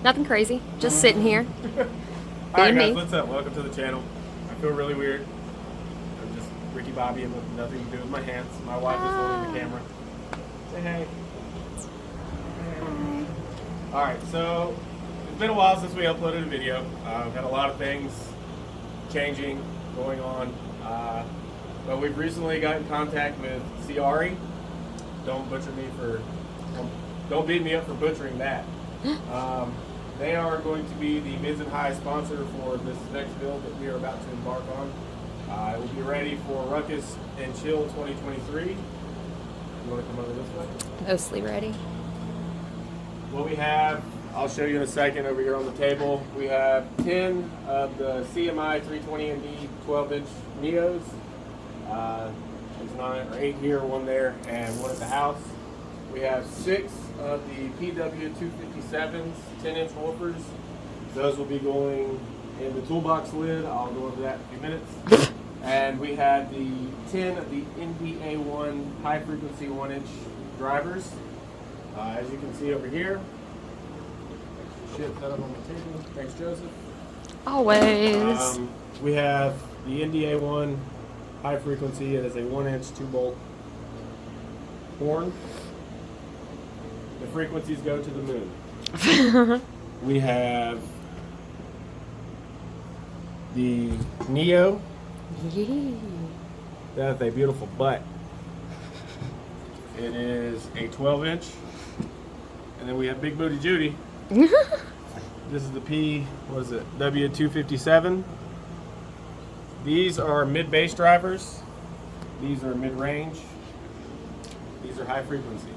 Nothing crazy. Just sitting here. Alright me. guys, what's up? Welcome to the channel. I feel really weird. I'm just Ricky Bobby and with nothing to do with my hands. My wife is holding the camera. Say hey. Hey. Alright, so it's been a while since we uploaded a video. We've had a lot of things changing, going on. But we've recently got in contact with Ciare. Don't butcher me for, don't beat me up for butchering that. They are going to be the mids and high sponsor for this next build that we are about to embark on. It will be ready for Ruckus and Chill 2023. You want to come over this way? Mostly ready. What we have, I'll show you in a second over here on the table. We have 10 of the CMI 320ND 12-inch Neos. There's 9 or 8 here, 1 there, and 1 at the house. We have 6 of the PW257s, 10-inch Wolfers. Those will be going in the toolbox lid. I'll go over that in a few minutes. And we have the 10 of the NDA1 high-frequency 1-inch drivers. As you can see over here, extra shit set up on the table. Thanks, Joseph. Always. We have the NDA1 high-frequency. It is a 1-inch 2-bolt horn. The frequencies go to the moon. We have the Neo. That's a beautiful butt. It is a 12-inch. And then we have Big Booty Judy. This is the W257. These are mid-bass drivers. These are mid-range. These are high-frequency.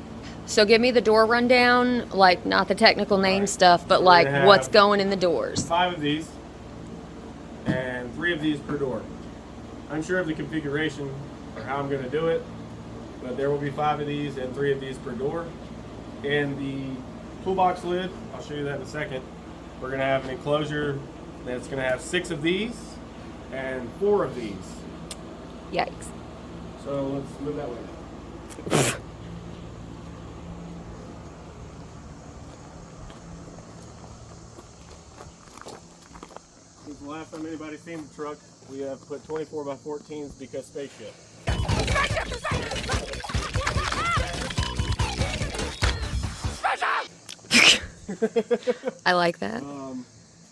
So give me the door rundown, like not the technical name stuff, but like what's going in the doors. 5 of these and 3 of these per door. Unsure of the configuration or how I'm going to do it, but there will be 5 of these and 3 of these per door. In the toolbox lid, I'll show you that in a second, we're going to have an enclosure that's going to have 6 of these and 4 of these. Yikes. So let's move that way. Since the last time anybody's seen the truck, we have put 24x14s because spaceship. I like that.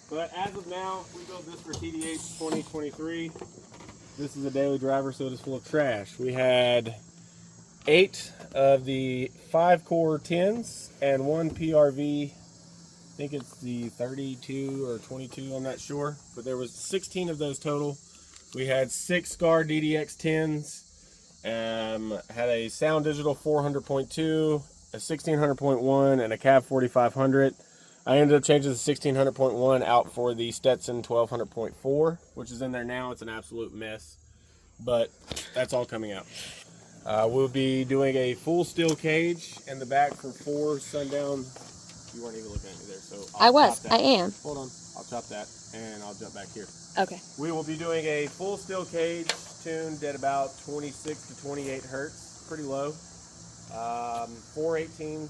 But as of now, we built this for TDH 2023. This is a daily driver, so it is full of trash. We had 8 of the 5-core 10s and 1 PRV. I think it's the 32 or 22, I'm not sure. But there was 16 of those total. We had 6 SCAR DDX 10s. Had a Sound Digital 400.2, a 1600.1, and a Cab 4500. I ended up changing the 1600.1 out for the Stetson 1200.4, which is in there now. It's an absolute mess, but that's all coming out. We'll be doing a full steel cage in the back for 4 Sundown. You weren't even looking at me there, so I was. I am. Hold on. I'll chop that, and I'll jump back here. Okay. We will be doing a full steel cage tuned at about 26 to 28 hertz, pretty low. 418s.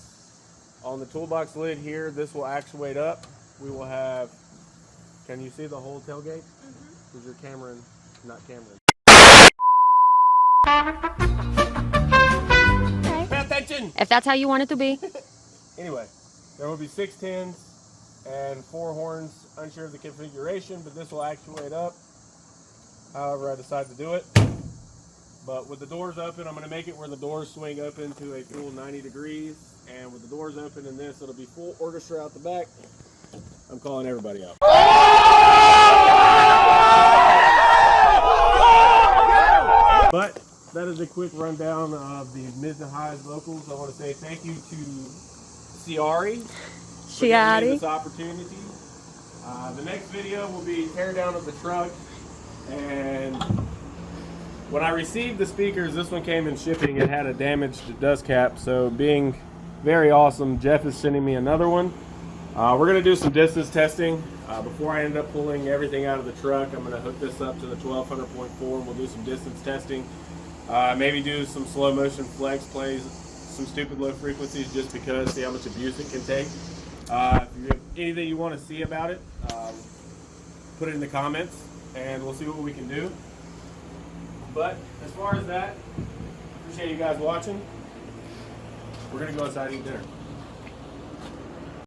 On the toolbox lid here, this will actuate up. We will have, can you see the whole tailgate? Because you're Cameron, not Cameron. Pay attention! If that's how you want it to be. Anyway, there will be 6 10s and 4 horns. Unsure of the configuration, but this will actuate up however I decide to do it. But with the doors open, I'm going to make it where the doors swing open to a full 90 degrees. And with the doors open in this, it'll be full orchestra out the back. I'm calling everybody out. But that is a quick rundown of the mids and highs vocals. I want to say thank you to Ciare for giving me this opportunity. The next video will be tear down of the truck. And when I received the speakers, this one came in shipping. It had a damaged dust cap, so being very awesome, Jeff is sending me another one. We're going to do some distance testing. Before I end up pulling everything out of the truck, I'm going to hook this up to the 1200.4 and we'll do some distance testing. Maybe do some slow motion flex plays, some stupid low frequencies just because, see how much abuse it can take. If you anything you want to see about it, put it in the comments, and we'll see what we can do. But as far as that, appreciate you guys watching. We're gonna go outside and eat dinner.